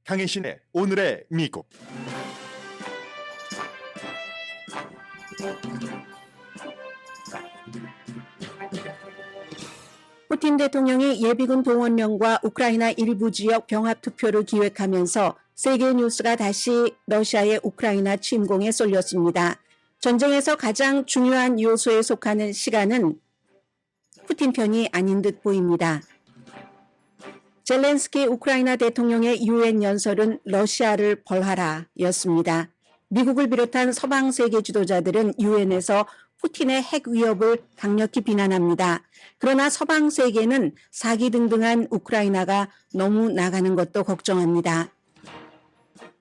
강혜신의 오늘의 미국. 푸틴 대통령이 예비군 동원령과 우크라이나 일부 지역 병합 투표를 기획하면서 세계 뉴스가 다시 러시아의 우크라이나 침공에 쏠렸습니다. 전쟁에서 가장 중요한 요소에 속하는 시간은 푸틴 편이 아닌 듯 보입니다. 젤렌스키 우크라이나 대통령의 유엔 연설은 러시아를 벌하라 였습니다. 미국을 비롯한 서방 세계 지도자들은 유엔에서 푸틴의 핵 위협을 강력히 비난합니다. 그러나 서방 세계는 사기등등한 우크라이나가 너무 나가는 것도 걱정합니다.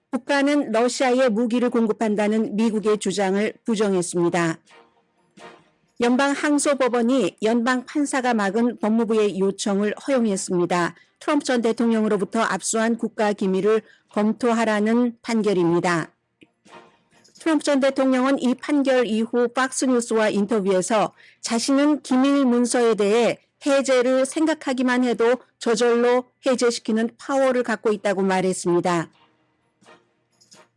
국가는 러시아에 무기를 공급한다는 미국의 주장을 부정했습니다. 연방항소법원이 연방 판사가 막은 법무부의 요청을 허용했습니다. 트럼프 전 대통령으로부터 압수한 국가 기밀을 검토하라는 판결입니다. 트럼프 전 대통령은 이 판결 이후 팍스뉴스와 인터뷰에서 자신은 기밀 문서에 대해 해제를 생각하기만 해도 저절로 해제시키는 파워를 갖고 있다고 말했습니다.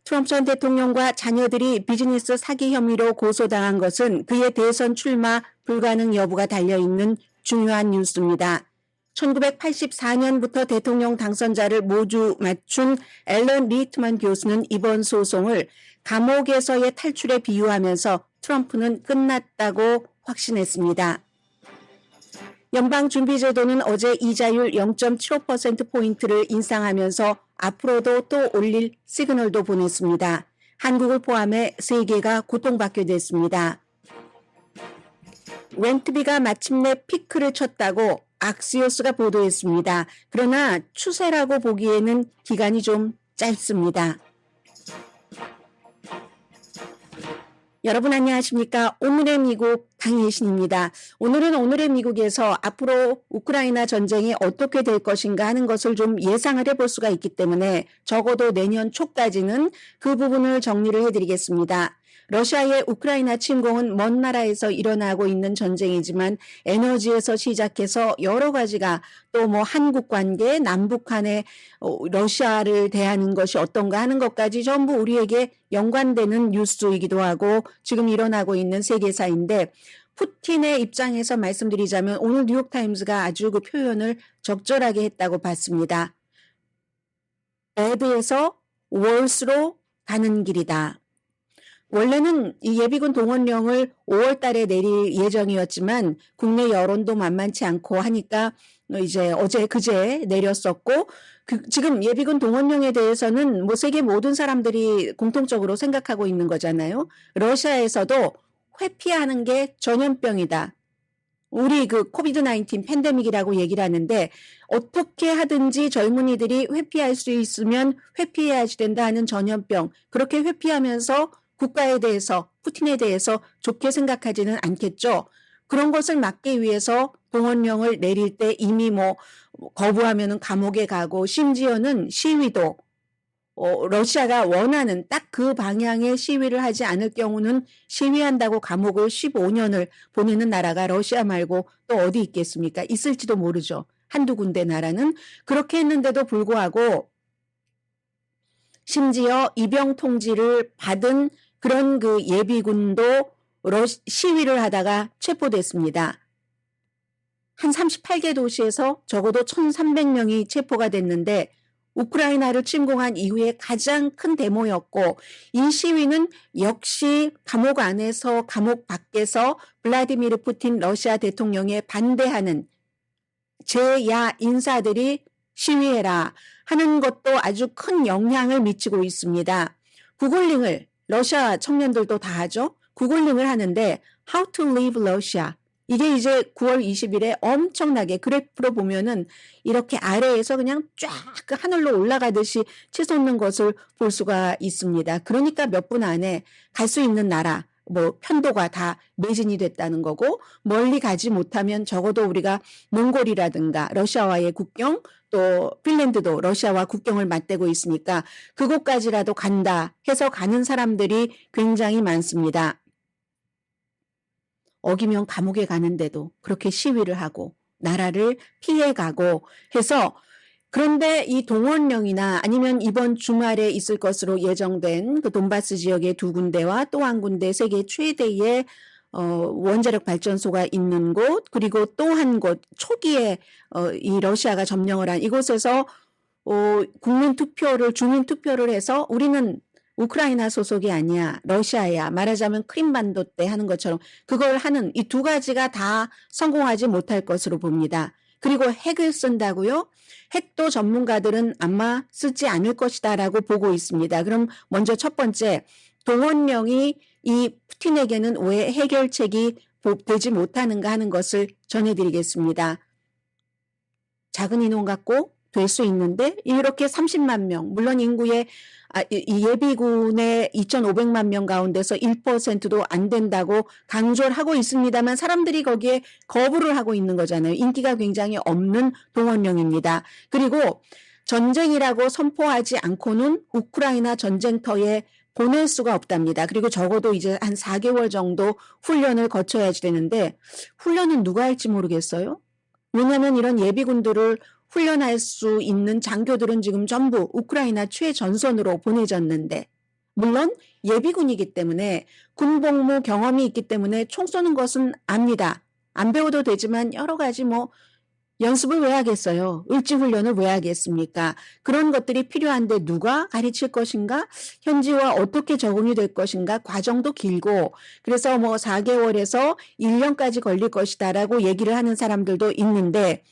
트럼프 전 대통령과 자녀들이 비즈니스 사기 혐의로 고소당한 것은 그의 대선 출마 불가능 여부가 달려있는 중요한 뉴스입니다. 1984년부터 대통령 당선자를 모두 맞춘 앨런 리트만 교수는 이번 소송을 감옥에서의 탈출에 비유하면서 트럼프는 끝났다고 확신했습니다. 연방준비제도는 어제 이자율 0.75%포인트를 인상하면서 앞으로도 또 올릴 시그널도 보냈습니다. 한국을 포함해 세계가 고통받게 됐습니다. 렌트비가 마침내 피크를 쳤다고 악시오스가 보도했습니다. 그러나 추세라고 보기에는 기간이 좀 짧습니다. 여러분 안녕하십니까? 오늘의 미국 강혜신입니다. 오늘은 오늘의 미국에서 앞으로 우크라이나 전쟁이 어떻게 될 것인가 하는 것을 좀 예상을 해볼 수가 있기 때문에 적어도 내년 초까지는 그 부분을 정리를 해드리겠습니다. 러시아의 우크라이나 침공은 먼 나라에서 일어나고 있는 전쟁이지만 에너지에서 시작해서 여러 가지가 또 뭐 한국 관계, 남북 간에 러시아를 대하는 것이 어떤가 하는 것까지 전부 우리에게 연관되는 뉴스이기도 하고 지금 일어나고 있는 세계사인데 푸틴의 입장에서 말씀드리자면 오늘 뉴욕타임스가 아주 그 표현을 적절하게 했다고 봤습니다. 배드에서 월스로 가는 길이다. 원래는 이 예비군 동원령을 5월 달에 내릴 예정이었지만 국내 여론도 만만치 않고 하니까 이제 어제 그제 내렸었고 지금 예비군 동원령에 대해서는 뭐 세계 모든 사람들이 공통적으로 생각하고 있는 거잖아요. 러시아에서도 회피하는 게 전염병이다. 우리 그 코비드-19 팬데믹이라고 얘기를 하는데 어떻게 하든지 젊은이들이 회피할 수 있으면 회피해야지 된다 하는 전염병. 그렇게 회피하면서 국가에 대해서 푸틴에 대해서 좋게 생각하지는 않겠죠. 그런 것을 막기 위해서 동원령을 내릴 때 이미 뭐 거부하면은 감옥에 가고 심지어는 시위도 러시아가 원하는 딱 그 방향의 시위를 하지 않을 경우는 시위한다고 감옥을 15년을 보내는 나라가 러시아 말고 또 어디 있겠습니까? 있을지도 모르죠. 한두 군데 나라는 그렇게 했는데도 불구하고 심지어 입영 통지를 받은 그런 그 예비군도 시위를 하다가 체포됐습니다. 한 38개 도시에서 적어도 1,300명이 체포가 됐는데 우크라이나를 침공한 이후에 가장 큰 데모였고 이 시위는 역시 감옥 안에서 감옥 밖에서 블라디미르 푸틴 러시아 대통령에 반대하는 제야 인사들이 시위해라 하는 것도 아주 큰 영향을 미치고 있습니다. 구글링을 러시아 청년들도 다 하죠. 구글링을 하는데 How to leave Russia 이게 이제 9월 20일에 엄청나게 그래프로 보면은 이렇게 아래에서 그냥 쫙 그 하늘로 올라가듯이 치솟는 것을 볼 수가 있습니다. 그러니까 몇 분 안에 갈 수 있는 나라 뭐 편도가 다 매진이 됐다는 거고 멀리 가지 못하면 적어도 우리가 몽골이라든가 러시아와의 국경 또 핀란드도 러시아와 국경을 맞대고 있으니까 그곳까지라도 간다 해서 가는 사람들이 굉장히 많습니다. 어기면 감옥에 가는데도 그렇게 시위를 하고 나라를 피해가고 해서 그런데 이 동원령이나 아니면 이번 주말에 있을 것으로 예정된 그 돈바스 지역의 두 군데와 또 한 군데 세계 최대의 원자력 발전소가 있는 곳, 그리고 또 한 곳 초기에 이 러시아가 점령을 한 이곳에서 주민 투표를 해서 우리는 우크라이나 소속이 아니야, 러시아야, 말하자면 크림반도 때 하는 것처럼 그걸 하는 이 두 가지가 다 성공하지 못할 것으로 봅니다. 그리고 핵을 쓴다고요? 핵도 전문가들은 아마 쓰지 않을 것이다라고 보고 있습니다. 그럼 먼저 첫 번째, 동원령이 이 푸틴에게는 왜 해결책이 되지 못하는가 하는 것을 전해드리겠습니다. 작은 인원 갖고 될 수 있는데 이렇게 30만 명, 물론 인구의 이 예비군의 2,500만 명 가운데서 1%도 안 된다고 강조를 하고 있습니다만 사람들이 거기에 거부를 하고 있는 거잖아요. 인기가 굉장히 없는 동원령입니다. 그리고 전쟁이라고 선포하지 않고는 우크라이나 전쟁터에 보낼 수가 없답니다. 그리고 적어도 이제 한 4개월 정도 훈련을 거쳐야지 되는데 훈련은 누가 할지 모르겠어요. 왜냐하면 이런 예비군들을 훈련할 수 있는 장교들은 지금 전부 우크라이나 최전선으로 보내졌는데, 물론 예비군이기 때문에 군복무 경험이 있기 때문에 총 쏘는 것은 압니다. 안 배워도 되지만 여러 가지 연습을 왜 하겠어요? 을지훈련을 왜 하겠습니까? 그런 것들이 필요한데 누가 가르칠 것인가? 현지와 어떻게 적응이 될 것인가? 과정도 길고 그래서 4개월에서 1년까지 걸릴 것이다라고 얘기를 하는 사람들도 있는데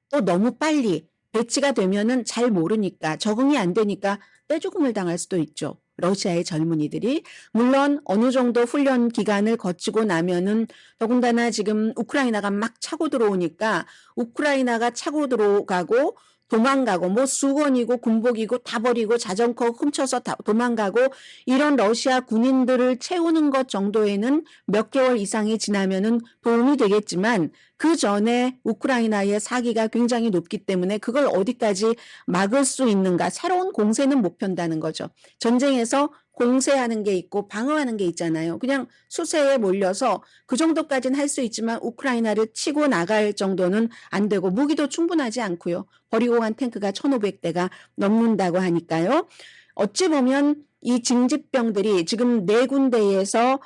또 너무 빨리 배치가 되면은 잘 모르니까 적응이 안 되니까 떼죽음을 당할 수도 있죠. 러시아의 젊은이들이 물론 어느 정도 훈련 기간을 거치고 나면은 더군다나 지금 우크라이나가 막 차고 들어오니까 우크라이나가 차고 들어가고 도망가고 수건이고 군복이고 다 버리고 자전거 훔쳐서 다 도망가고 이런 러시아 군인들을 채우는 것 정도에는 몇 개월 이상이 지나면은 도움이 되겠지만 그 전에 우크라이나의 사기가 굉장히 높기 때문에 그걸 어디까지 막을 수 있는가. 새로운 공세는 못 편다는 거죠. 전쟁에서 공세하는 게 있고 방어하는 게 있잖아요. 그냥 수세에 몰려서 그 정도까지는 할 수 있지만 우크라이나를 치고 나갈 정도는 안 되고 무기도 충분하지 않고요. 버리고 간 탱크가 1,500대가 넘는다고 하니까요. 어찌 보면 이 징집병들이 지금 4군데에서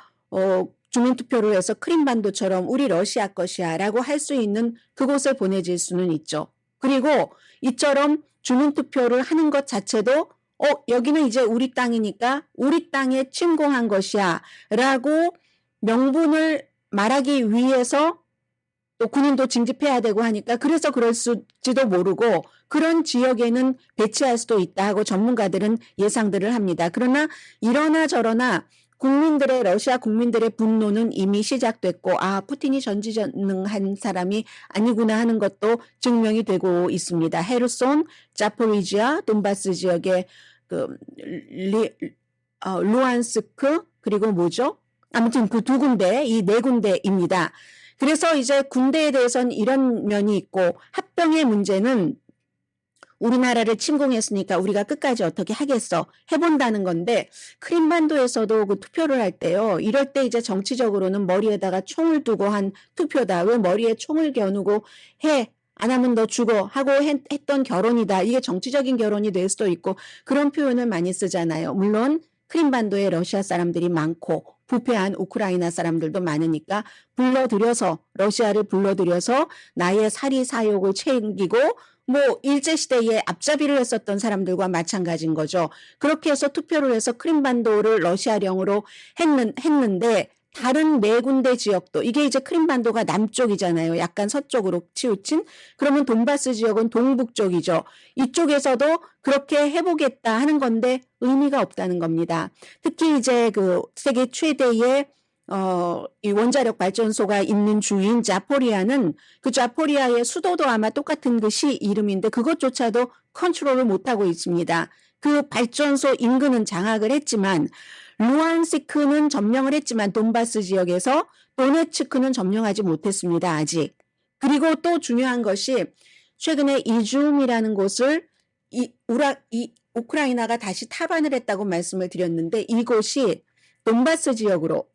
주민투표를 해서 크림반도처럼 우리 러시아 것이야 라고 할 수 있는 그곳에 보내질 수는 있죠. 그리고 이처럼 주민투표를 하는 것 자체도 여기는 이제 우리 땅이니까 우리 땅에 침공한 것이야 라고 명분을 말하기 위해서 또 군인도 징집해야 되고 하니까 그래서 그럴지도 모르고 그런 지역에는 배치할 수도 있다 하고 전문가들은 예상들을 합니다. 그러나 이러나 저러나 러시아 국민들의 분노는 이미 시작됐고 푸틴이 전지전능한 사람이 아니구나 하는 것도 증명이 되고 있습니다. 헤르손, 자포리지아, 돈바스 지역의 루안스크 그리고 아무튼 그 두 군데, 이 4군데입니다. 그래서 이제 군대에 대해서는 이런 면이 있고 합병의 문제는 우리나라를 침공했으니까 우리가 끝까지 어떻게 하겠어 해본다는 건데 크림반도에서도 그 투표를 할 때요. 이럴 때 이제 정치적으로는 머리에다가 총을 두고 한 투표다. 왜 머리에 총을 겨누고 안 하면 너 죽어 하고 했던 결혼이다. 이게 정치적인 결혼이 될 수도 있고 그런 표현을 많이 쓰잖아요. 물론 크림반도에 러시아 사람들이 많고 부패한 우크라이나 사람들도 많으니까 러시아를 불러들여서 나의 사리 사욕을 챙기고 일제시대에 앞잡이를 했었던 사람들과 마찬가지인 거죠. 그렇게 해서 투표를 해서 크림반도를 러시아령으로 했는데 다른 4군데 지역도 이게 이제 크림반도가 남쪽이잖아요. 약간 서쪽으로 치우친. 그러면 돈바스 지역은 동북쪽이죠. 이쪽에서도 그렇게 해보겠다 하는 건데 의미가 없다는 겁니다. 특히 이제 그 세계 최대의 이 원자력 발전소가 있는 주인 자포리아는 그 자포리아의 수도도 아마 똑같은 그 시 이름인데 그것조차도 컨트롤을 못하고 있습니다. 그 발전소 인근은 장악을 했지만 루안스크는 점령을 했지만 돈바스 지역에서 도네츠크는 점령하지 못했습니다. 아직. 그리고 또 중요한 것이 최근에 이줌이라는 곳을 우크라이나가 다시 탈환을 했다고 말씀을 드렸는데 이곳이 돈바스 지역으로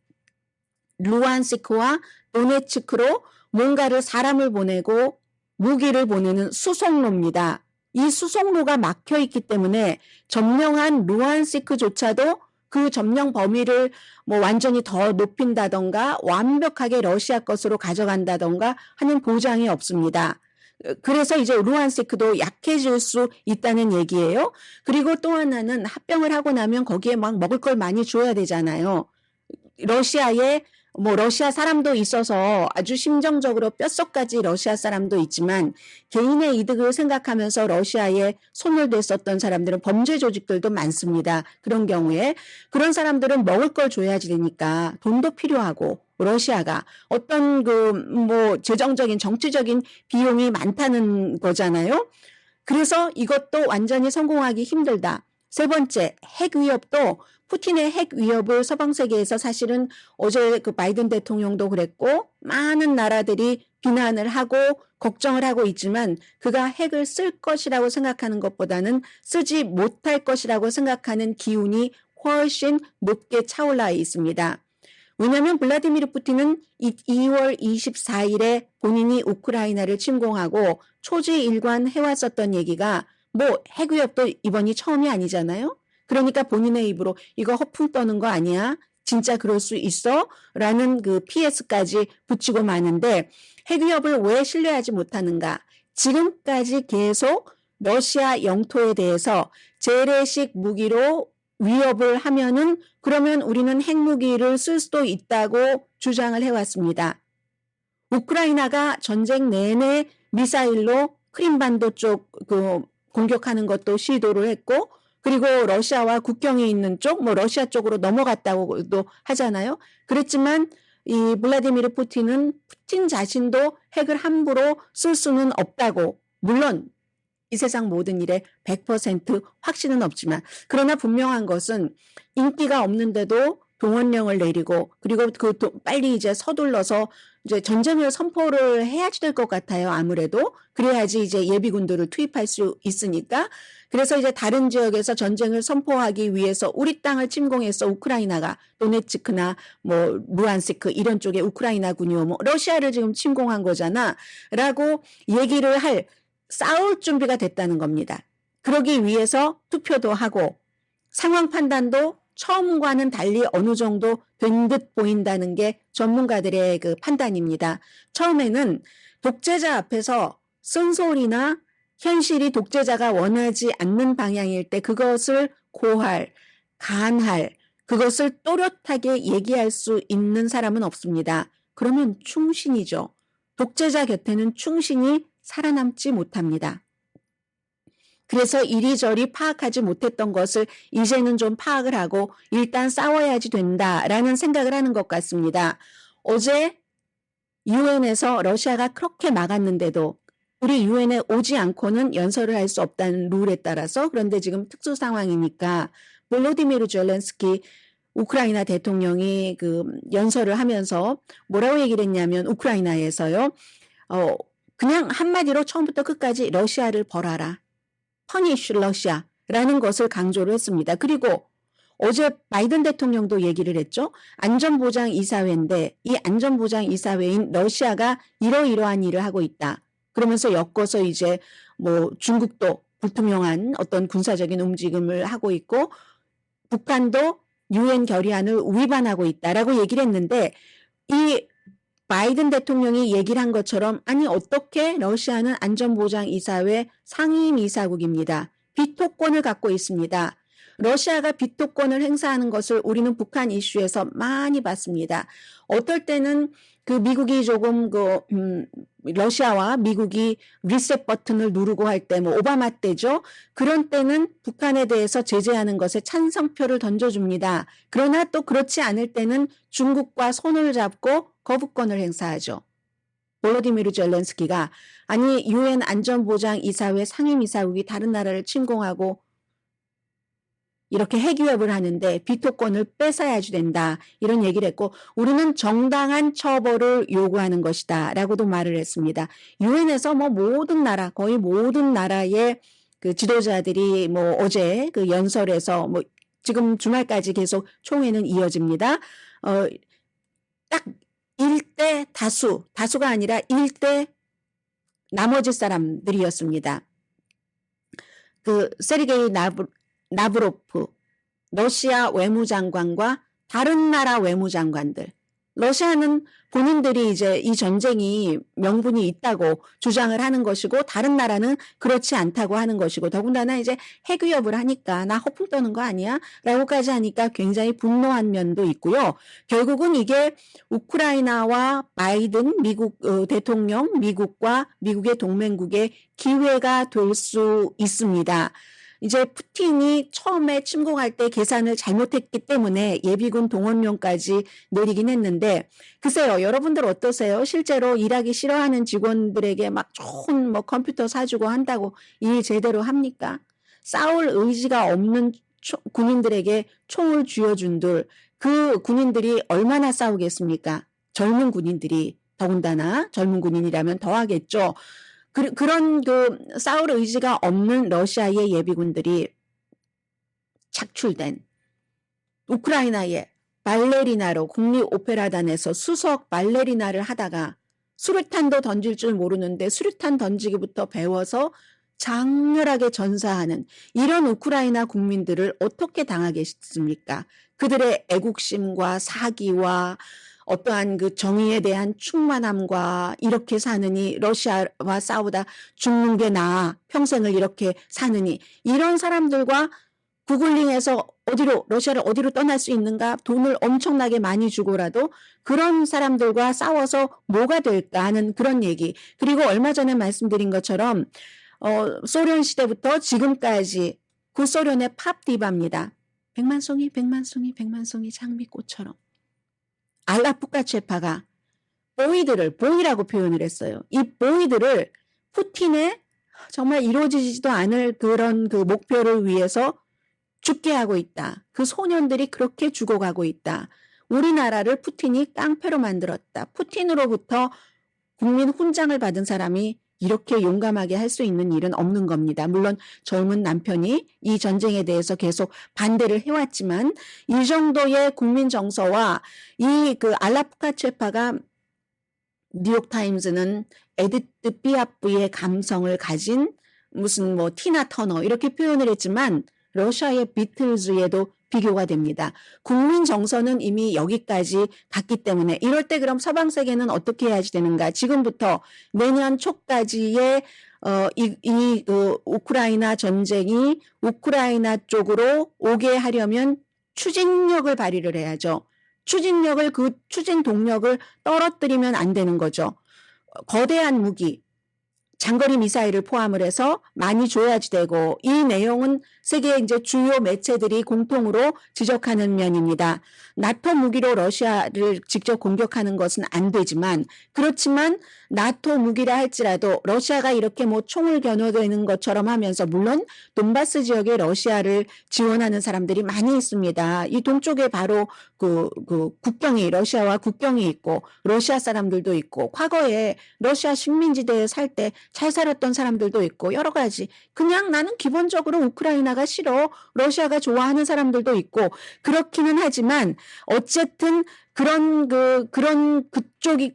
루안스크와 도네츠크로 뭔가를 사람을 보내고 무기를 보내는 수송로입니다. 이 수송로가 막혀 있기 때문에 점령한 루안스크조차도 그 점령 범위를 뭐 완전히 더 높인다던가 완벽하게 러시아 것으로 가져간다던가 하는 보장이 없습니다. 그래서 이제 루안스크도 약해질 수 있다는 얘기예요. 그리고 또 하나는 합병을 하고 나면 거기에 막 먹을 걸 많이 줘야 되잖아요. 러시아에 뭐 러시아 사람도 있어서 아주 심정적으로 뼛속까지 러시아 사람도 있지만 개인의 이득을 생각하면서 러시아에 손을 댔었던 사람들은 범죄 조직들도 많습니다. 그런 경우에 그런 사람들은 먹을 걸 줘야지 되니까 돈도 필요하고 러시아가 어떤 그 뭐 재정적인 정치적인 비용이 많다는 거잖아요. 그래서 이것도 완전히 성공하기 힘들다. 세 번째, 핵 위협도 푸틴의 핵 위협을 서방 세계에서 사실은 어제 그 바이든 대통령도 그랬고 많은 나라들이 비난을 하고 걱정을 하고 있지만 그가 핵을 쓸 것이라고 생각하는 것보다는 쓰지 못할 것이라고 생각하는 기운이 훨씬 높게 차올라 있습니다. 왜냐하면 블라디미르 푸틴은 2월 24일에 본인이 우크라이나를 침공하고 초지일관 해왔었던 얘기가 뭐 핵위협도 이번이 처음이 아니잖아요. 그러니까 본인의 입으로 이거 허풍 떠는 거 아니야? 진짜 그럴 수 있어? 라는 그 PS까지 붙이고 마는데 핵위협을 왜 신뢰하지 못하는가? 지금까지 계속 러시아 영토에 대해서 재래식 무기로 위협을 하면은 그러면 우리는 핵무기를 쓸 수도 있다고 주장을 해왔습니다. 우크라이나가 전쟁 내내 미사일로 크림반도 쪽 그 공격하는 것도 시도를 했고 그리고 러시아와 국경에 있는 쪽, 뭐 러시아 쪽으로 넘어갔다고도 하잖아요. 그랬지만 이 블라디미르 푸틴은 푸틴 자신도 핵을 함부로 쓸 수는 없다고 물론 이 세상 모든 일에 100% 확신은 없지만 그러나 분명한 것은 인기가 없는데도 동원령을 내리고 그리고 빨리 이제 서둘러서 이제 전쟁을 선포를 해야지 될 것 같아요. 아무래도 그래야지 이제 예비군들을 투입할 수 있으니까 그래서 이제 다른 지역에서 전쟁을 선포하기 위해서 우리 땅을 침공해서 우크라이나가 도네츠크나 뭐 루안스크 이런 쪽에 우크라이나군요. 뭐 러시아를 지금 침공한 거잖아라고 얘기를 할 싸울 준비가 됐다는 겁니다. 그러기 위해서 투표도 하고 상황 판단도 처음과는 달리 어느 정도 된 듯 보인다는 게 전문가들의 그 판단입니다. 처음에는 독재자 앞에서 쓴소리나 현실이 독재자가 원하지 않는 방향일 때 그것을 고할, 간할, 그것을 또렷하게 얘기할 수 있는 사람은 없습니다. 그러면 충신이죠. 독재자 곁에는 충신이 살아남지 못합니다. 그래서 이리저리 파악하지 못했던 것을 이제는 좀 파악을 하고 일단 싸워야지 된다라는 생각을 하는 것 같습니다. 어제 유엔에서 러시아가 그렇게 막았는데도 우리 유엔에 오지 않고는 연설을 할 수 없다는 룰에 따라서 그런데 지금 특수 상황이니까 볼로디미르 젤렌스키 우크라이나 대통령이 그 연설을 하면서 뭐라고 얘기를 했냐면 우크라이나에서요. 그냥 한마디로 처음부터 끝까지 러시아를 벌하라. 퍼니쉬 러시아라는 것을 강조를 했습니다. 그리고 어제 바이든 대통령도 얘기를 했죠. 안전보장이사회인데 이 안전보장이사회인 러시아가 이러이러한 일을 하고 있다. 그러면서 엮어서 이제 뭐 중국도 불투명한 어떤 군사적인 움직임을 하고 있고 북한도 유엔 결의안을 위반하고 있다라고 얘기를 했는데 이 바이든 대통령이 얘기를 한 것처럼 아니 어떻게 러시아는 안전보장이사회 상임이사국입니다. 비토권을 갖고 있습니다. 러시아가 비토권을 행사하는 것을 우리는 북한 이슈에서 많이 봤습니다. 어떨 때는 그 미국이 조금 러시아와 미국이 리셋 버튼을 누르고 할 때 뭐 오바마 때죠. 그런 때는 북한에 대해서 제재하는 것에 찬성표를 던져줍니다. 그러나 또 그렇지 않을 때는 중국과 손을 잡고 거부권을 행사하죠. 볼로디미르 젤렌스키가 아니 유엔 안전보장이사회 상임이사국이 다른 나라를 침공하고 이렇게 핵위협을 하는데 비토권을 뺏어야지 된다. 이런 얘기를 했고 우리는 정당한 처벌을 요구하는 것이다. 라고도 말을 했습니다. 유엔에서 뭐 모든 나라 거의 모든 나라의 그 지도자들이 뭐 어제 그 연설에서 뭐 지금 주말까지 계속 총회는 이어집니다. 딱 1대 다수가 아니라 1대 나머지 사람들이었습니다. 그 세르게이 나브로프 러시아 외무장관과 다른 나라 외무장관들, 러시아는 본인들이 이제 이 전쟁이 명분이 있다고 주장을 하는 것이고 다른 나라는 그렇지 않다고 하는 것이고 더군다나 이제 핵위협을 하니까 나 허풍 떠는 거 아니야? 라고까지 하니까 굉장히 분노한 면도 있고요. 결국은 이게 우크라이나와 바이든 미국 대통령, 미국과 미국의 동맹국의 기회가 될 수 있습니다. 이제 푸틴이 처음에 침공할 때 계산을 잘못했기 때문에 예비군 동원령까지 내리긴 했는데 글쎄요, 여러분들 어떠세요? 실제로 일하기 싫어하는 직원들에게 막 좋은 뭐 컴퓨터 사주고 한다고 일 제대로 합니까? 싸울 의지가 없는 군인들에게 총을 쥐어준들 그 군인들이 얼마나 싸우겠습니까? 젊은 군인들이 더군다나 젊은 군인이라면 더 하겠죠. 그런 싸울 의지가 없는 러시아의 예비군들이 착출된 우크라이나의 발레리나로 국립오페라단에서 수석 발레리나를 하다가 수류탄도 던질 줄 모르는데 수류탄 던지기부터 배워서 장렬하게 전사하는 이런 우크라이나 국민들을 어떻게 당하겠습니까? 그들의 애국심과 사기와 어떠한 그 정의에 대한 충만함과 이렇게 사느니 러시아와 싸우다 죽는 게 나아 평생을 이렇게 사느니 이런 사람들과 구글링해서 러시아를 어디로 떠날 수 있는가 돈을 엄청나게 많이 주고라도 그런 사람들과 싸워서 뭐가 될까 하는 그런 얘기. 그리고 얼마 전에 말씀드린 것처럼 소련 시대부터 지금까지 구소련의 팝 디바입니다. 백만송이 장미꽃처럼. 알라 푸카체파가 보이라고 표현을 했어요. 이 보이들을 푸틴의 정말 이루어지지도 않을 그런 그 목표를 위해서 죽게 하고 있다. 그 소년들이 그렇게 죽어가고 있다. 우리나라를 푸틴이 깡패로 만들었다. 푸틴으로부터 국민 훈장을 받은 사람이 이렇게 용감하게 할 수 있는 일은 없는 겁니다. 물론 젊은 남편이 이 전쟁에 대해서 계속 반대를 해왔지만 이 정도의 국민 정서와 이 그 알라 푸카체파가 뉴욕타임즈는 에디트 피아프의 감성을 가진 무슨 뭐 티나 터너 이렇게 표현을 했지만 러시아의 비틀즈에도 비교가 됩니다. 국민 정서는 이미 여기까지 갔기 때문에 이럴 때 그럼 서방 세계는 어떻게 해야지 되는가? 지금부터 내년 초까지의 우크라이나 전쟁이 우크라이나 쪽으로 오게 하려면 추진력을 발휘를 해야죠. 그 추진 동력을 떨어뜨리면 안 되는 거죠. 거대한 무기, 장거리 미사일을 포함을 해서 많이 줘야지 되고 이 내용은 세계 이제 주요 매체들이 공통으로 지적하는 면입니다. 나토 무기로 러시아를 직접 공격하는 것은 안 되지만 그렇지만 나토 무기라 할지라도 러시아가 이렇게 뭐 총을 겨누는 것처럼 하면서 물론 돈바스 지역에 러시아를 지원하는 사람들이 많이 있습니다. 이 동쪽에 바로 그 국경이 러시아와 국경이 있고 러시아 사람들도 있고 과거에 러시아 식민지대에 살 때 잘 살았던 사람들도 있고 여러 가지 그냥 나는 기본적으로 우크라이나가 싫어 러시아가 좋아하는 사람들도 있고 그렇기는 하지만 어쨌든 그런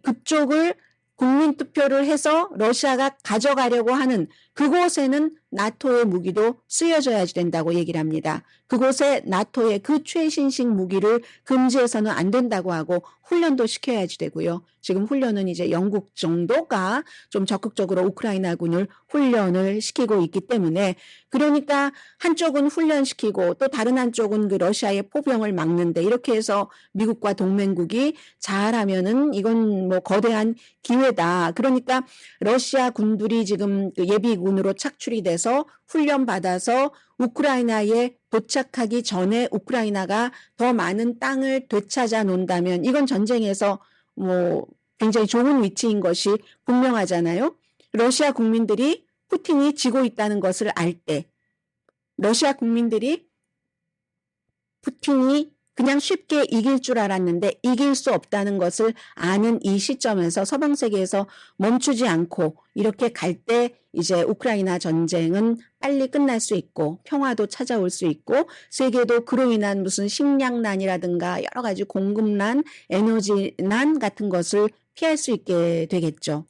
그쪽을 국민투표를 해서 러시아가 가져가려고 하는 그곳에는 나토의 무기도 쓰여져야지 된다고 얘기를 합니다. 그곳에 나토의 그 최신식 무기를 금지해서는 안 된다고 하고 훈련도 시켜야지 되고요. 지금 훈련은 이제 영국 정도가 좀 적극적으로 우크라이나군을 훈련을 시키고 있기 때문에 그러니까 한쪽은 훈련시키고 또 다른 한쪽은 그 러시아의 포병을 막는데 이렇게 해서 미국과 동맹국이 잘하면은 이건 뭐 거대한 기회다. 그러니까 러시아 군들이 지금 그 예비군으로 착출이 돼서 훈련받아서 우크라이나에 도착하기 전에 우크라이나가 더 많은 땅을 되찾아 놓는다면 이건 전쟁에서 뭐 굉장히 좋은 위치인 것이 분명하잖아요. 러시아 국민들이 푸틴이 지고 있다는 것을 알 때 러시아 국민들이 푸틴이 그냥 쉽게 이길 줄 알았는데 이길 수 없다는 것을 아는 이 시점에서 서방 세계에서 멈추지 않고 이렇게 갈 때 이제 우크라이나 전쟁은 빨리 끝날 수 있고 평화도 찾아올 수 있고 세계도 그로 인한 무슨 식량난이라든가 여러 가지 공급난, 에너지난 같은 것을 피할 수 있게 되겠죠.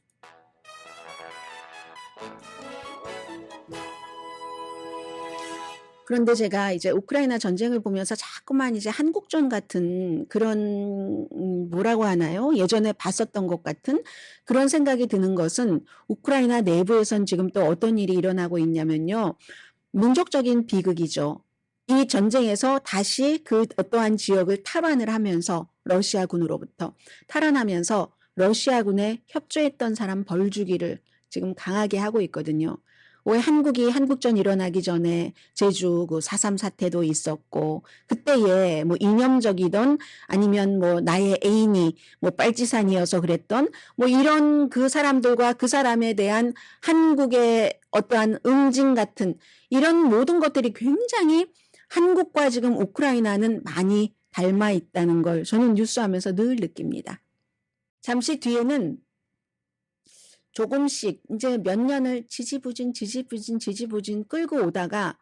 그런데 제가 이제 우크라이나 전쟁을 보면서 자꾸만 이제 한국전 같은 그런 뭐라고 하나요? 예전에 봤었던 것 같은 그런 생각이 드는 것은 우크라이나 내부에선 지금 또 어떤 일이 일어나고 있냐면요. 민족적인 비극이죠. 이 전쟁에서 다시 그 어떠한 지역을 탈환을 하면서 러시아군으로부터 탈환하면서 러시아군에 협조했던 사람 벌주기를 지금 강하게 하고 있거든요. 왜 한국이 한국전 일어나기 전에 제주 그 4.3 사태도 있었고 그때에 뭐 이념적이던 아니면 뭐 나의 애인이 뭐 빨치산이어서 그랬던 뭐 이런 그 사람들과 그 사람에 대한 한국의 어떠한 응징 같은 이런 모든 것들이 굉장히 한국과 지금 우크라이나는 많이 닮아 있다는 걸 저는 뉴스하면서 늘 느낍니다. 잠시 뒤에는 조금씩 이제 몇 년을 지지부진 끌고 오다가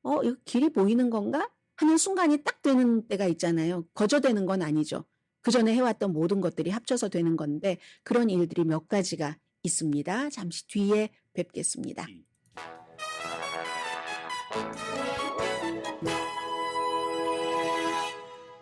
이거 길이 보이는 건가? 하는 순간이 딱 되는 때가 있잖아요. 거저되는 건 아니죠. 그 전에 해왔던 모든 것들이 합쳐서 되는 건데 그런 일들이 몇 가지가 있습니다. 잠시 뒤에 뵙겠습니다.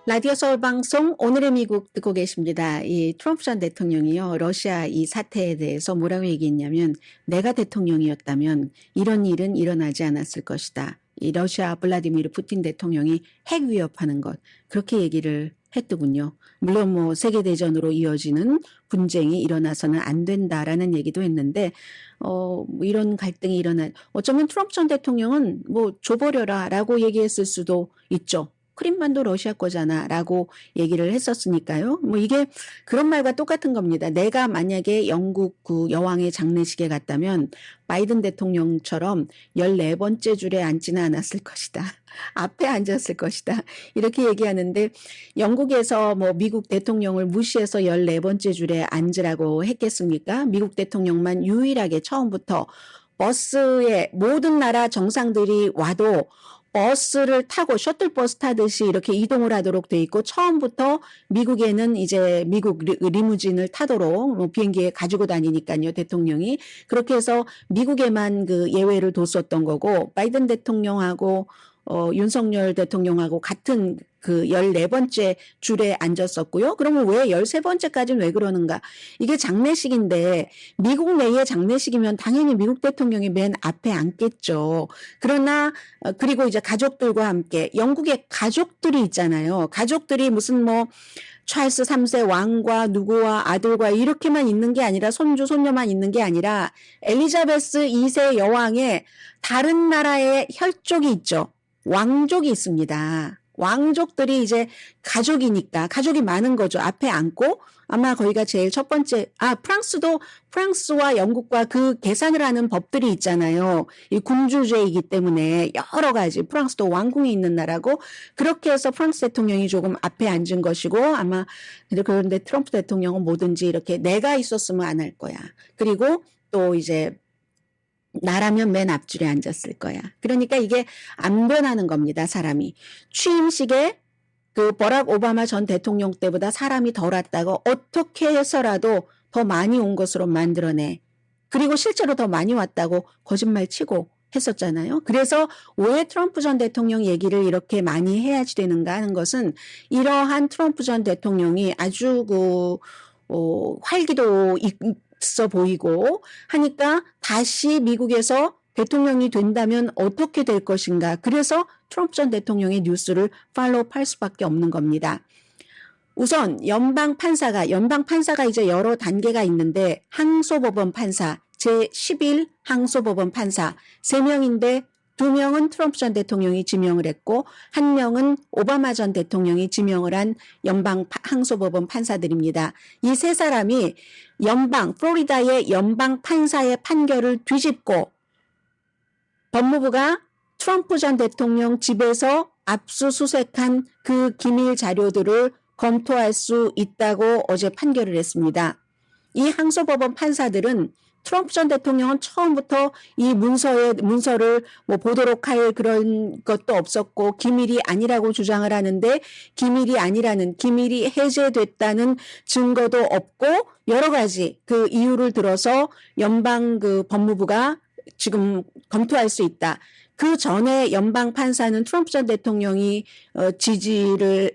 라디오 서울 방송 오늘의 미국 듣고 계십니다. 이 트럼프 전 대통령이요. 러시아 이 사태에 대해서 뭐라고 얘기했냐면 내가 대통령이었다면 이런 일은 일어나지 않았을 것이다. 이 러시아 블라디미르 푸틴 대통령이 핵 위협하는 것 그렇게 얘기를 했더군요. 물론 뭐 세계대전으로 이어지는 분쟁이 일어나서는 안 된다라는 얘기도 했는데 뭐 이런 갈등이 어쩌면 트럼프 전 대통령은 뭐 줘버려라라고 얘기했을 수도 있죠. 크림반도 러시아 거잖아 라고 얘기를 했었으니까요. 뭐 이게 그런 말과 똑같은 겁니다. 내가 만약에 영국 그 여왕의 장례식에 갔다면 바이든 대통령처럼 14번째 줄에 앉지는 않았을 것이다. 앞에 앉았을 것이다. 이렇게 얘기하는데 영국에서 뭐 미국 대통령을 무시해서 14번째 줄에 앉으라고 했겠습니까? 미국 대통령만 유일하게 처음부터 버스에 모든 나라 정상들이 와도 버스를 타고 셔틀버스 타듯이 이렇게 이동을 하도록 돼 있고 처음부터 미국에는 이제 미국 리무진을 타도록 뭐 비행기에 가지고 다니니까요 대통령이 그렇게 해서 미국에만 그 예외를 뒀었던 거고 바이든 대통령하고 윤석열 대통령하고 같은 그 14번째 줄에 앉았었고요. 그러면 왜 13번째까지는 왜 그러는가? 이게 장례식인데 미국 내의 장례식이면 당연히 미국 대통령이 맨 앞에 앉겠죠. 그러나 그리고 이제 가족들과 함께 영국의 가족들이 있잖아요. 가족들이 무슨 뭐 찰스 3세 왕과 누구와 아들과 이렇게만 있는 게 아니라 손주 손녀만 있는 게 아니라 엘리자베스 2세 여왕의 다른 나라의 혈족이 있죠. 왕족이 있습니다. 왕족들이 이제 가족이니까 가족이 많은 거죠. 앞에 앉고 아마 거기가 제일 첫 번째 프랑스와 영국과 그 계산을 하는 법들이 있잖아요. 이 군주제이기 때문에 여러 가지 프랑스도 왕궁이 있는 나라고 그렇게 해서 프랑스 대통령이 조금 앞에 앉은 것이고 아마 그런데 트럼프 대통령은 뭐든지 이렇게 내가 있었으면 안 할 거야. 그리고 또 이제 나라면 맨 앞줄에 앉았을 거야. 그러니까 이게 안 변하는 겁니다. 사람이. 취임식에 그 버락 오바마 전 대통령 때보다 사람이 덜 왔다고 어떻게 해서라도 더 많이 온 것으로 만들어내. 그리고 실제로 더 많이 왔다고 거짓말 치고 했었잖아요. 그래서 왜 트럼프 전 대통령 얘기를 이렇게 많이 해야지 되는가 하는 것은 이러한 트럼프 전 대통령이 아주 활기도 있어 보이고 하니까 다시 미국에서 대통령이 된다면 어떻게 될 것인가. 그래서 트럼프 전 대통령의 뉴스를 팔로우할 수밖에 없는 겁니다. 우선 연방 판사가 이제 여러 단계가 있는데 항소법원 판사, 제11 항소법원 판사 3명인데 2명은 트럼프 전 대통령이 지명을 했고 1명은 오바마 전 대통령이 지명을 한 연방 항소법원 판사들입니다. 이 세 사람이 플로리다의 연방 판사의 판결을 뒤집고 법무부가 트럼프 전 대통령 집에서 압수수색한 그 기밀 자료들을 검토할 수 있다고 어제 판결을 했습니다. 이 항소법원 판사들은 트럼프 전 대통령은 처음부터 이 문서를 뭐 보도록 할 그런 것도 없었고 기밀이 아니라고 주장을 하는데 기밀이 해제됐다는 증거도 없고 여러 가지 그 이유를 들어서 연방 그 법무부가 지금 검토할 수 있다. 그 전에 연방 판사는 트럼프 전 대통령이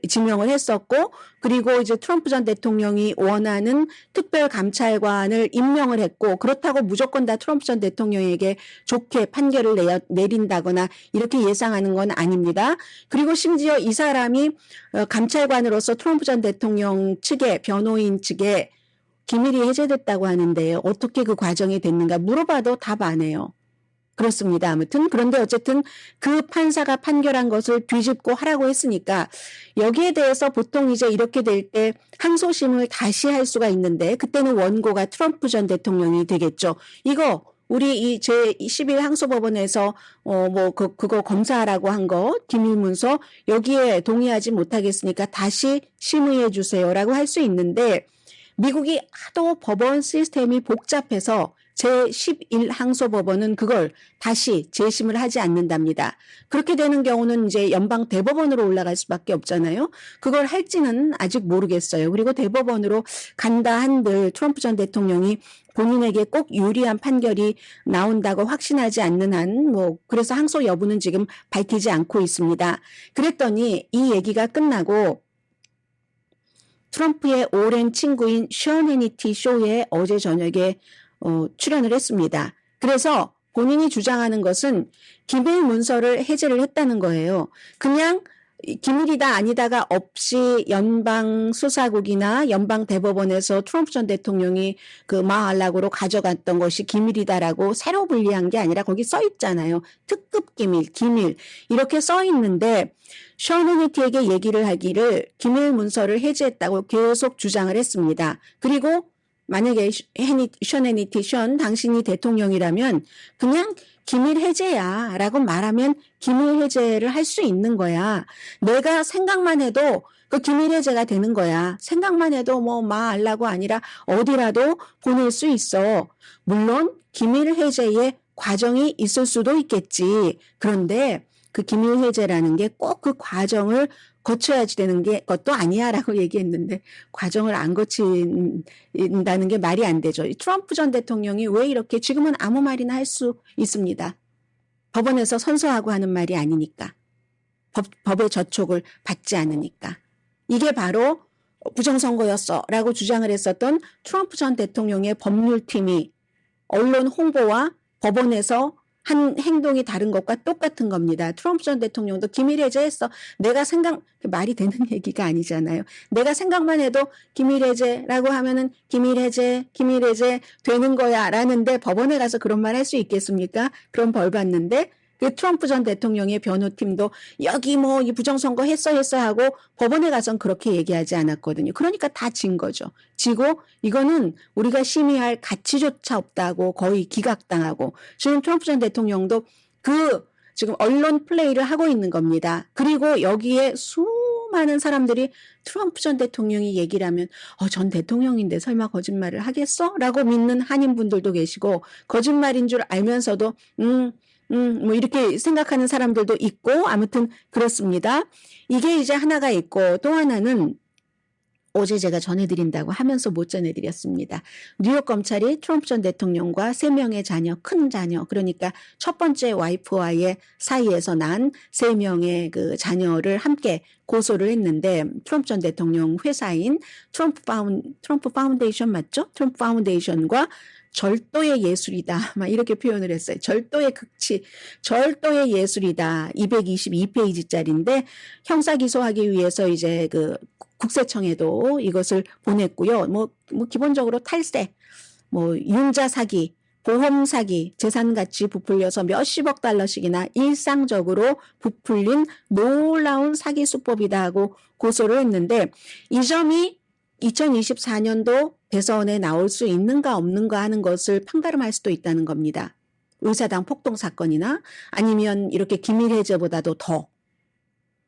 지명을 했었고, 그리고 이제 트럼프 전 대통령이 원하는 특별 감찰관을 임명을 했고, 그렇다고 무조건 다 트럼프 전 대통령에게 좋게 판결을 내린다거나 이렇게 예상하는 건 아닙니다. 그리고 심지어 이 사람이 감찰관으로서 트럼프 전 대통령 측의 변호인 측에 기밀이 해제됐다고 하는데 어떻게 그 과정이 됐는가 물어봐도 답 안 해요. 그렇습니다. 아무튼 그런데 어쨌든 그 판사가 판결한 것을 뒤집고 하라고 했으니까 여기에 대해서 보통 이제 이렇게 될 때 항소심을 다시 할 수가 있는데 그때는 원고가 트럼프 전 대통령이 되겠죠. 이거 우리 이 제11 항소법원에서 그거 검사하라고 한 거 기밀문서 여기에 동의하지 못하겠으니까 다시 심의해 주세요라고 할 수 있는데 미국이 하도 법원 시스템이 복잡해서 제11 항소법원은 그걸 다시 재심을 하지 않는답니다. 그렇게 되는 경우는 이제 연방 대법원으로 올라갈 수밖에 없잖아요. 그걸 할지는 아직 모르겠어요. 그리고 대법원으로 간다 한들 트럼프 전 대통령이 본인에게 꼭 유리한 판결이 나온다고 확신하지 않는 한 그래서 항소 여부는 지금 밝히지 않고 있습니다. 그랬더니 이 얘기가 끝나고 트럼프의 오랜 친구인 션 해니티 쇼에 어제 저녁에 출연을 했습니다. 그래서 본인이 주장하는 것은 기밀 문서를 해제를 했다는 거예요. 그냥 기밀이다 아니다가 없이 연방 수사국이나 연방 대법원에서 트럼프 전 대통령이 그 마알라고로 가져갔던 것이 기밀이다라고 새로 분리한 게 아니라 거기 써 있잖아요. 특급 기밀, 기밀 이렇게 써 있는데 션 해니티에게 얘기를 하기를 기밀 문서를 해제했다고 계속 주장을 했습니다. 그리고 만약에 션 해니티, 당신이 대통령이라면 그냥 기밀 해제야 라고 말하면 기밀 해제를 할 수 있는 거야. 내가 생각만 해도 그 기밀 해제가 되는 거야. 생각만 해도 마알라고 아니라 어디라도 보낼 수 있어. 물론 기밀 해제의 과정이 있을 수도 있겠지. 그런데 그 기밀 해제라는 게 꼭 그 과정을 거쳐야지 되는 게 것도 아니야 라고 얘기했는데 과정을 안 거친다는 게 말이 안 되죠. 트럼프 전 대통령이 왜 이렇게 지금은 아무 말이나 할 수 있습니다. 법원에서 선서하고 하는 말이 아니니까. 법의 저촉을 받지 않으니까. 이게 바로 부정선거였어 라고 주장을 했었던 트럼프 전 대통령의 법률팀이 언론 홍보와 법원에서 한 행동이 다른 것과 똑같은 겁니다. 트럼프 전 대통령도 기밀 해제했어. 말이 되는 얘기가 아니잖아요. 내가 생각만 해도 기밀 해제라고 하면은 기밀 해제 되는 거야 라는데 법원에 가서 그런 말 할 수 있겠습니까? 그럼 벌 받는데 그 트럼프 전 대통령의 변호팀도 여기 이 부정선거 했어 하고 법원에 가서는 그렇게 얘기하지 않았거든요. 그러니까 다 진 거죠. 지고 이거는 우리가 심의할 가치조차 없다고 거의 기각당하고 지금 트럼프 전 대통령도 지금 언론 플레이를 하고 있는 겁니다. 그리고 여기에 수많은 사람들이 트럼프 전 대통령이 얘기를 하면 전 대통령인데 설마 거짓말을 하겠어? 라고 믿는 한인분들도 계시고 거짓말인 줄 알면서도 이렇게 생각하는 사람들도 있고 아무튼 그렇습니다. 이게 이제 하나가 있고 또 하나는 어제 제가 전해드린다고 하면서 못 전해드렸습니다. 뉴욕 검찰이 트럼프 전 대통령과 3명의 자녀, 큰 자녀, 그러니까 첫 번째 와이프와의 사이에서 난 3명의 그 자녀를 함께 고소를 했는데 트럼프 전 대통령 회사인 트럼프 파운데이션 맞죠? 트럼프 파운데이션과 절도의 예술이다. 막 이렇게 표현을 했어요. 절도의 극치, 절도의 예술이다. 222페이지짜리인데 형사 기소하기 위해서 이제 그 국세청에도 이것을 보냈고요. 기본적으로 탈세, 융자 사기, 보험 사기, 재산같이 부풀려서 몇십억 달러씩이나 일상적으로 부풀린 놀라운 사기 수법이다 하고 고소를 했는데 이 점이 2024년도 대선에 나올 수 있는가 없는가 하는 것을 판가름할 수도 있다는 겁니다. 의사당 폭동 사건이나 아니면 이렇게 기밀 해제보다도 더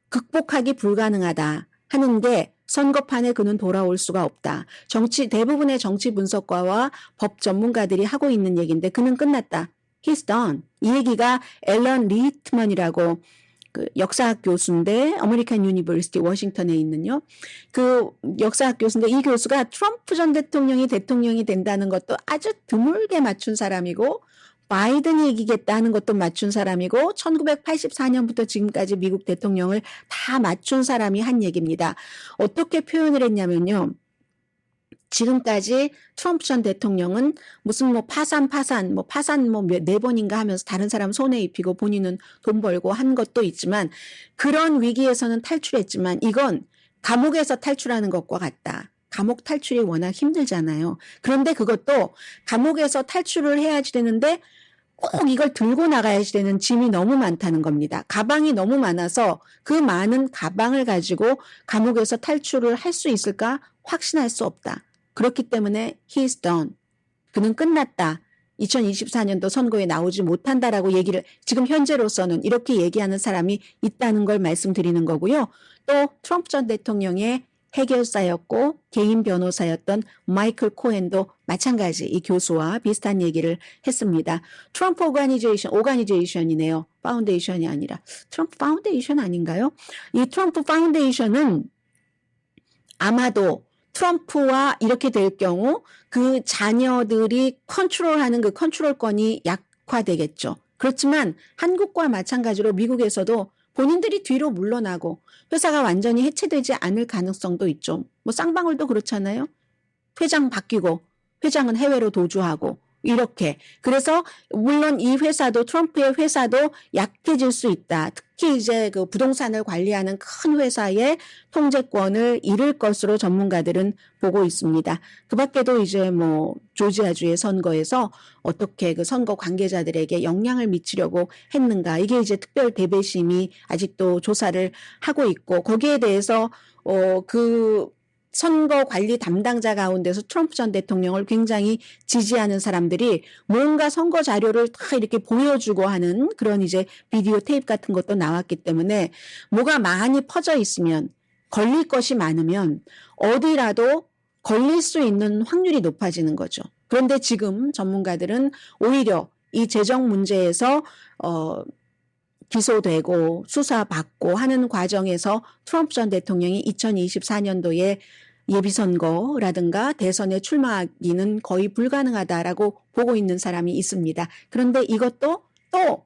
극복하기 불가능하다 하는데 선거판에 그는 돌아올 수가 없다. 대부분의 정치 분석가와 법 전문가들이 하고 있는 얘기인데 그는 끝났다. He's done. 이 얘기가 앨런 리트먼이라고 그 역사학 교수인데 어메리칸 유니버시티 워싱턴에 있는요. 그 역사학 교수인데 이 교수가 트럼프 전 대통령이 된다는 것도 아주 드물게 맞춘 사람이고 바이든이 이기겠다 하는 것도 맞춘 사람이고 1984년부터 지금까지 미국 대통령을 다 맞춘 사람이 한 얘기입니다. 어떻게 표현을 했냐면요. 지금까지 트럼프 전 대통령은 무슨 뭐 파산 뭐 4번인가 하면서 다른 사람 손에 입히고 본인은 돈 벌고 한 것도 있지만 그런 위기에서는 탈출했지만 이건 감옥에서 탈출하는 것과 같다. 감옥 탈출이 워낙 힘들잖아요. 그런데 그것도 감옥에서 탈출을 해야지 되는데 꼭 이걸 들고 나가야지 되는 짐이 너무 많다는 겁니다. 가방이 너무 많아서 그 많은 가방을 가지고 감옥에서 탈출을 할 수 있을까 확신할 수 없다. 그렇기 때문에 he's done. 그는 끝났다. 2024년도 선거에 나오지 못한다라고 얘기를 지금 현재로서는 이렇게 얘기하는 사람이 있다는 걸 말씀드리는 거고요. 또 트럼프 전 대통령의 해결사였고 개인 변호사였던 마이클 코헨도 마찬가지 이 교수와 비슷한 얘기를 했습니다. 트럼프 오가니제이션이네요. 파운데이션이 아니라 트럼프 파운데이션 아닌가요? 이 트럼프 파운데이션은 아마도 트럼프와 이렇게 될 경우 그 자녀들이 컨트롤하는 그 컨트롤권이 약화되겠죠. 그렇지만 한국과 마찬가지로 미국에서도 본인들이 뒤로 물러나고 회사가 완전히 해체되지 않을 가능성도 있죠. 뭐 쌍방울도 그렇잖아요. 회장 바뀌고 회장은 해외로 도주하고 이렇게. 그래서 물론 이 회사도 트럼프의 회사도 약해질 수 있다. 특히 이제 그 부동산을 관리하는 큰 회사의 통제권을 잃을 것으로 전문가들은 보고 있습니다. 그 밖에도 이제 뭐 조지아주의 선거에서 어떻게 그 선거 관계자들에게 영향을 미치려고 했는가. 이게 이제 특별 대배심이 아직도 조사를 하고 있고 거기에 대해서 그 선거 관리 담당자 가운데서 트럼프 전 대통령을 굉장히 지지하는 사람들이 뭔가 선거 자료를 다 이렇게 보여주고 하는 그런 이제 비디오 테이프 같은 것도 나왔기 때문에 뭐가 많이 퍼져 있으면 걸릴 것이 많으면 어디라도 걸릴 수 있는 확률이 높아지는 거죠. 그런데 지금 전문가들은 오히려 이 재정 문제에서 기소되고 수사받고 하는 과정에서 트럼프 전 대통령이 2024년도에 예비선거라든가 대선에 출마하기는 거의 불가능하다라고 보고 있는 사람이 있습니다. 그런데 이것도 또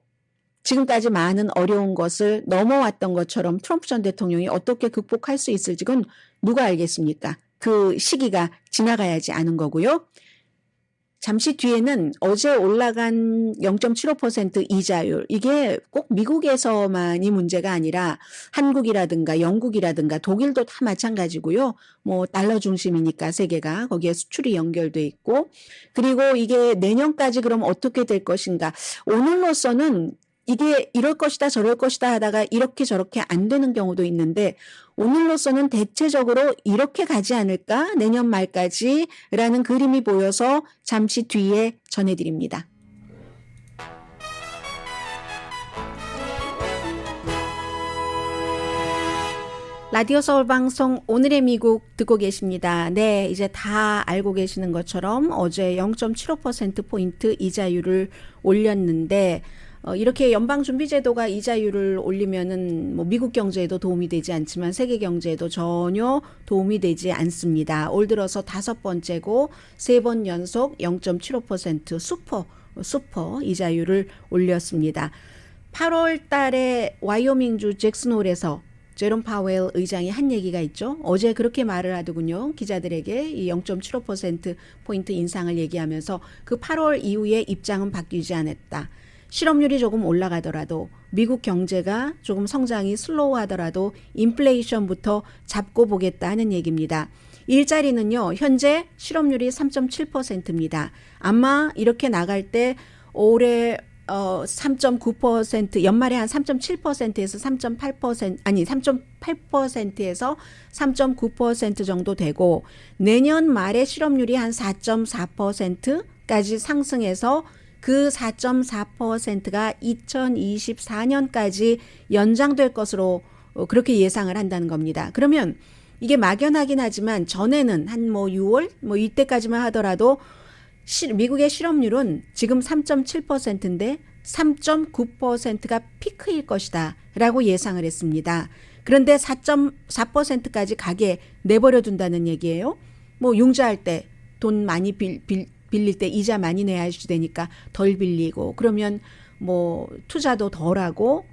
지금까지 많은 어려운 것을 넘어왔던 것처럼 트럼프 전 대통령이 어떻게 극복할 수 있을지는 누가 알겠습니까? 그 시기가 지나가야지 아는 거고요. 잠시 뒤에는 어제 올라간 0.75% 이자율, 이게 꼭 미국에서만이 문제가 아니라 한국이라든가 영국이라든가 독일도 다 마찬가지고요. 뭐 달러 중심이니까 세계가 거기에 수출이 연결돼 있고, 그리고 이게 내년까지 그럼 어떻게 될 것인가. 오늘로서는 이게 이럴 것이다 저럴 것이다 하다가 이렇게 저렇게 안 되는 경우도 있는데 오늘로서는 대체적으로 이렇게 가지 않을까 내년 말까지라는 그림이 보여서 잠시 뒤에 전해드립니다. 라디오 서울 방송 오늘의 미국 듣고 계십니다. 네, 이제 다 알고 계시는 것처럼 어제 0.75%포인트 이자율을 올렸는데 이렇게 연방준비제도가 이자율을 올리면은 뭐 미국 경제에도 도움이 되지 않지만 세계 경제에도 전혀 도움이 되지 않습니다. 올 들어서 5번째고 3번 연속 0.75% 슈퍼 이자율을 올렸습니다. 8월 달에 와이오밍주 잭슨홀에서 제롬 파웰 의장이 한 얘기가 있죠. 어제 그렇게 말을 하더군요. 기자들에게 이 0.75%포인트 인상을 얘기하면서 그 8월 이후에 입장은 바뀌지 않았다. 실업률이 조금 올라가더라도 미국 경제가 조금 성장이 슬로우하더라도 인플레이션부터 잡고 보겠다 하는 얘기입니다. 일자리는요. 현재 실업률이 3.7%입니다. 아마 이렇게 나갈 때 올해 3.9% 연말에 한 3.7%에서 3.8%에서 3.9% 정도 되고 내년 말에 실업률이 한 4.4%까지 상승해서 그 4.4%가 2024년까지 연장될 것으로 그렇게 예상을 한다는 겁니다. 그러면 이게 막연하긴 하지만 전에는 한 뭐 6월 뭐 이때까지만 하더라도 미국의 실업률은 지금 3.7%인데 3.9%가 피크일 것이다 라고 예상을 했습니다. 그런데 4.4%까지 가게 내버려 둔다는 얘기예요. 뭐 융자할 때 돈 많이 빌릴 때 이자 많이 내야 되니까 덜 빌리고 그러면 뭐 투자도 덜하고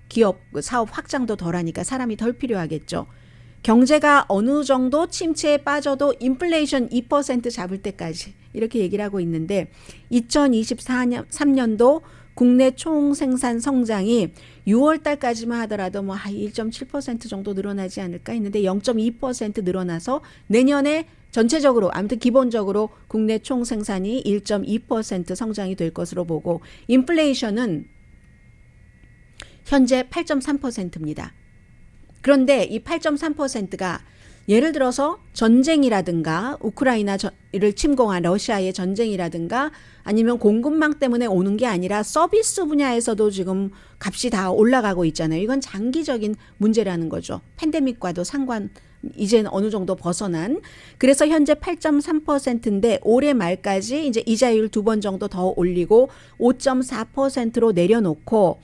기업 사업 확장도 덜하니까 사람이 덜 필요하겠죠. 경제가 어느 정도 침체에 빠져도 인플레이션 2% 잡을 때까지 이렇게 얘기를 하고 있는데 2023년도 국내 총생산 성장이 6월 달까지만 하더라도 뭐 1.7% 정도 늘어나지 않을까 했는데 0.2% 늘어나서 내년에 전체적으로 아무튼 기본적으로 국내 총생산이 1.2% 성장이 될 것으로 보고 인플레이션은 현재 8.3%입니다. 그런데 이 8.3%가 예를 들어서 전쟁이라든가 우크라이나를 침공한 러시아의 전쟁이라든가 아니면 공급망 때문에 오는 게 아니라 서비스 분야에서도 지금 값이 다 올라가고 있잖아요. 이건 장기적인 문제라는 거죠. 팬데믹과도 이제는 어느 정도 벗어난. 그래서 현재 8.3%인데 올해 말까지 이제 이자율 2번 정도 더 올리고 5.4%로 내려놓고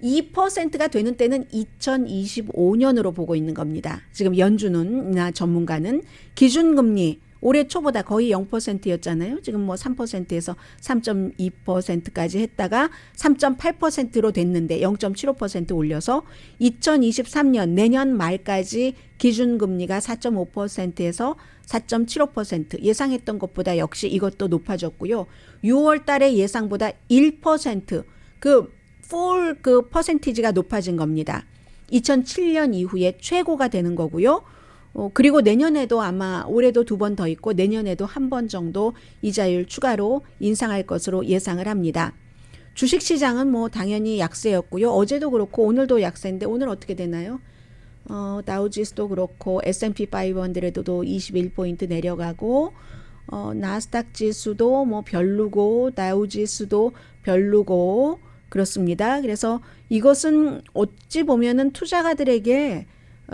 2%가 되는 때는 2025년으로 보고 있는 겁니다. 지금 연준이나 전문가는 기준금리 올해 초보다 거의 0%였잖아요. 지금 뭐 3%에서 3.2%까지 했다가 3.8%로 됐는데 0.75% 올려서 2023년 내년 말까지 기준금리가 4.5%에서 4.75% 예상했던 것보다 역시 이것도 높아졌고요. 6월 달에 예상보다 1% 그 퍼센티지가 높아진 겁니다. 2007년 이후에 최고가 되는 거고요. 그리고 내년에도 아마 올해도 2번 더 있고 내년에도 1번 정도 이자율 추가로 인상할 것으로 예상을 합니다. 주식시장은 뭐 당연히 약세였고요. 어제도 그렇고 오늘도 약세인데 오늘 어떻게 되나요? 다우지수도 그렇고 S&P 500도 21포인트 내려가고 나스닥 지수도 뭐 별로고 다우지수도 별로고 그렇습니다. 그래서 이것은 어찌 보면은 투자가들에게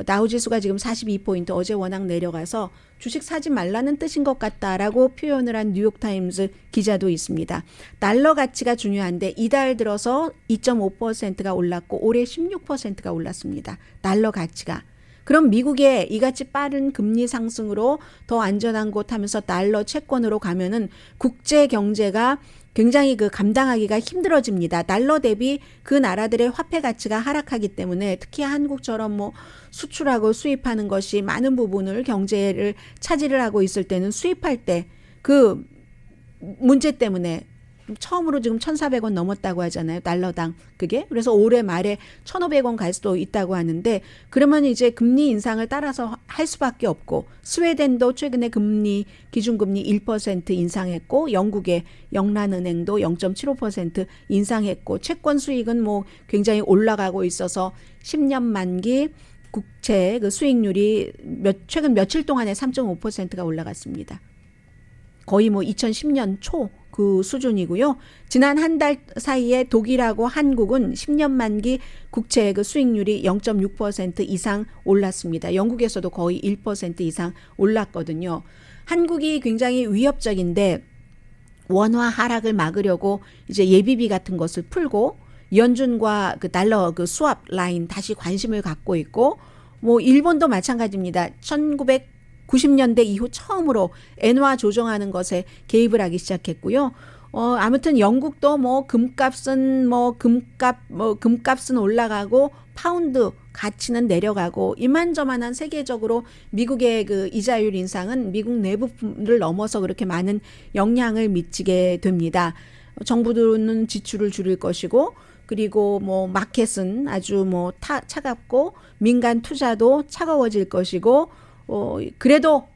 다우지수가 지금 42포인트 어제 워낙 내려가서 주식 사지 말라는 뜻인 것 같다라고 표현을 한 뉴욕타임스 기자도 있습니다. 달러 가치가 중요한데 이달 들어서 2.5%가 올랐고 올해 16%가 올랐습니다. 달러 가치가. 그럼 미국의 이같이 빠른 금리 상승으로 더 안전한 곳 하면서 달러 채권으로 가면은 국제 경제가 굉장히 감당하기가 힘들어집니다. 달러 대비 그 나라들의 화폐 가치가 하락하기 때문에 특히 한국처럼 뭐 수출하고 수입하는 것이 많은 부분을 경제를 차지를 하고 있을 때는 수입할 때 그 문제 때문에 처음으로 지금 1,400원 넘었다고 하잖아요. 달러당 그게. 그래서 올해 말에 1,500원 갈 수도 있다고 하는데 그러면 이제 금리 인상을 따라서 할 수밖에 없고 스웨덴도 최근에 기준금리 1% 인상했고 영국의 영란은행도 0.75% 인상했고 채권 수익은 뭐 굉장히 올라가고 있어서 10년 만기 국채 수익률이 최근 며칠 동안에 3.5%가 올라갔습니다. 거의 뭐 2010년 초 그 수준이고요. 지난 한 달 사이에 독일하고 한국은 10년 만기 국채 수익률이 0.6% 이상 올랐습니다. 영국에서도 거의 1% 이상 올랐거든요. 한국이 굉장히 위협적인데 원화 하락을 막으려고 이제 예비비 같은 것을 풀고 연준과 달러 수합 라인 다시 관심을 갖고 있고 뭐 일본도 마찬가지입니다. 1990년대 이후 처음으로 엔화 조정하는 것에 개입을 하기 시작했고요. 아무튼 영국도 금값은 올라가고 파운드 가치는 내려가고 이만저만한 세계적으로 미국의 이자율 인상은 미국 내부를 넘어서 그렇게 많은 영향을 미치게 됩니다. 정부들은 지출을 줄일 것이고 그리고 마켓은 아주 차갑고 민간 투자도 차가워질 것이고 그래도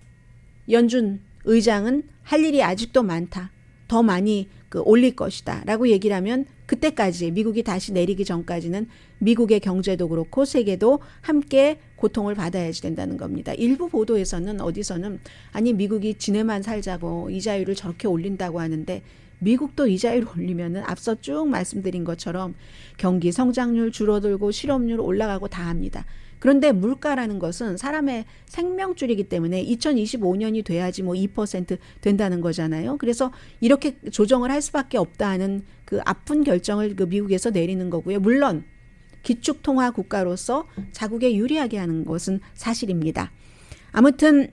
연준 의장은 할 일이 아직도 많다. 더 많이 올릴 것이다. 라고 얘기를 하면 그때까지 미국이 다시 내리기 전까지는 미국의 경제도 그렇고 세계도 함께 고통을 받아야지 된다는 겁니다. 일부 보도에서는 어디서는 아니 미국이 지네만 살자고 이자율을 저렇게 올린다고 하는데 미국도 이자율 올리면은 앞서 쭉 말씀드린 것처럼 경기 성장률 줄어들고 실업률 올라가고 다 합니다. 그런데 물가라는 것은 사람의 생명줄이기 때문에 2025년이 돼야지 2% 된다는 거잖아요. 그래서 이렇게 조정을 할 수밖에 없다 하는 아픈 결정을 미국에서 내리는 거고요. 물론 기축통화 국가로서 자국에 유리하게 하는 것은 사실입니다. 아무튼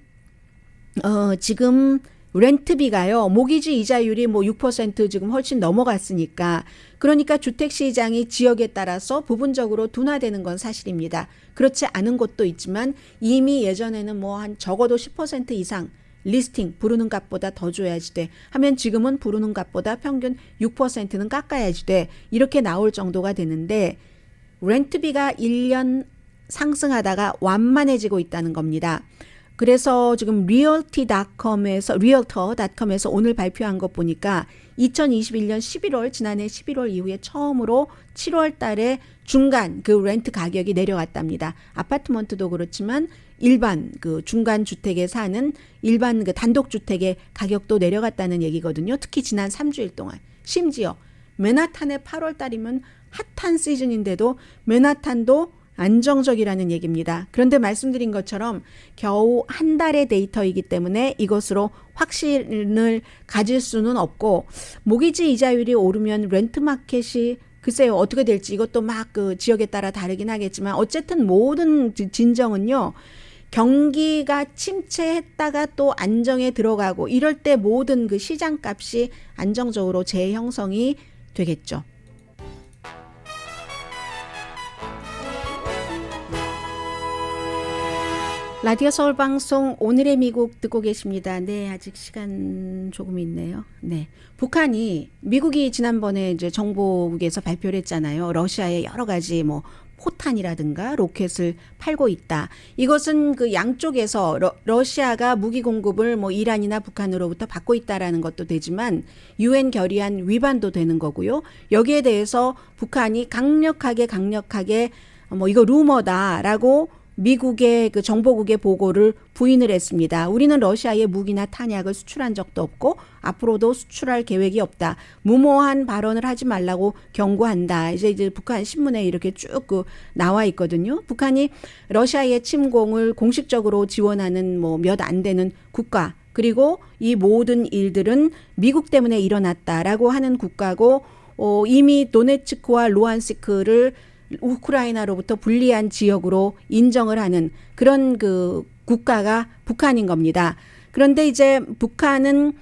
지금 렌트비가요. 모기지 이자율이 뭐 6% 지금 훨씬 넘어갔으니까 그러니까 주택시장이 지역에 따라서 부분적으로 둔화되는 건 사실입니다. 그렇지 않은 곳도 있지만 이미 예전에는 뭐 한 적어도 10% 이상 리스팅 부르는 값보다 더 줘야지 돼 하면 지금은 부르는 값보다 평균 6%는 깎아야지 돼 이렇게 나올 정도가 되는데 렌트비가 1년 상승하다가 완만해지고 있다는 겁니다. 그래서 지금 리얼터닷컴에서 오늘 발표한 것 보니까 2021년 11월 지난해 11월 이후에 처음으로 7월 달에 중간 그 렌트 가격이 내려갔답니다. 아파트먼트도 그렇지만 일반 그 중간 주택에 사는 일반 그 단독 주택의 가격도 내려갔다는 얘기거든요. 특히 지난 3주일 동안. 심지어 맨하탄의 8월 달이면 핫한 시즌인데도 맨하탄도 안정적이라는 얘기입니다. 그런데 말씀드린 것처럼 겨우 한 달의 데이터이기 때문에 이것으로 확신을 가질 수는 없고 모기지 이자율이 오르면 렌트마켓이 글쎄요 어떻게 될지 이것도 막 그 지역에 따라 다르긴 하겠지만 어쨌든 모든 진정은요. 경기가 침체했다가 또 안정에 들어가고 이럴 때 모든 그 시장값이 안정적으로 재형성이 되겠죠. 라디오 서울 방송 오늘의 미국 듣고 계십니다. 네, 아직 시간 조금 있네요. 네. 북한이 미국이 지난번에 이제 정보국에서 발표를 했잖아요. 러시아에 여러 가지 뭐 포탄이라든가 로켓을 팔고 있다. 이것은 그 양쪽에서 러시아가 무기 공급을 뭐 이란이나 북한으로부터 받고 있다라는 것도 되지만 유엔 결의안 위반도 되는 거고요. 여기에 대해서 북한이 강력하게 뭐 이거 루머다라고 미국의 그 정보국의 보고를 부인을 했습니다. 우리는 러시아에 무기나 탄약을 수출한 적도 없고 앞으로도 수출할 계획이 없다. 무모한 발언을 하지 말라고 경고한다. 이제 북한 신문에 이렇게 쭉 그 나와 있거든요. 북한이 러시아의 침공을 공식적으로 지원하는 뭐 몇 안 되는 국가 그리고 이 모든 일들은 미국 때문에 일어났다라고 하는 국가고 이미 도네츠크와 루안스크를 우크라이나로부터 분리한 지역으로 인정을 하는 그런 그 국가가 북한인 겁니다. 그런데 이제 북한은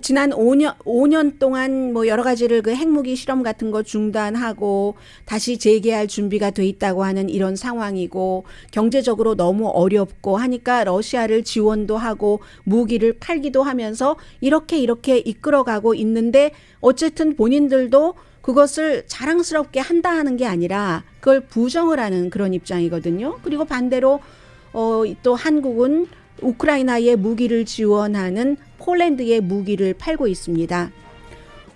지난 5년 동안 뭐 여러 가지를 그 핵무기 실험 같은 거 중단하고 다시 재개할 준비가 돼 있다고 하는 이런 상황이고 경제적으로 너무 어렵고 하니까 러시아를 지원도 하고 무기를 팔기도 하면서 이렇게 이끌어가고 있는데 어쨌든 본인들도 그것을 자랑스럽게 한다 하는 게 아니라 그걸 부정을 하는 그런 입장이거든요. 그리고 반대로 또 한국은 우크라이나에 무기를 지원하는 폴란드에 무기를 팔고 있습니다.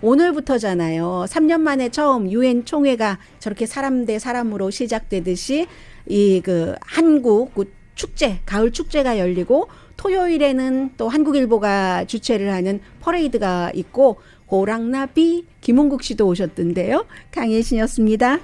오늘부터잖아요. 3년 만에 처음 유엔 총회가 저렇게 사람 대 사람으로 시작되듯이 이 그 한국 축제, 가을 축제가 열리고 토요일에는 또 한국일보가 주최를 하는 퍼레이드가 있고 호랑나비 김홍국 씨도 오셨던데요. 강혜신이었습니다.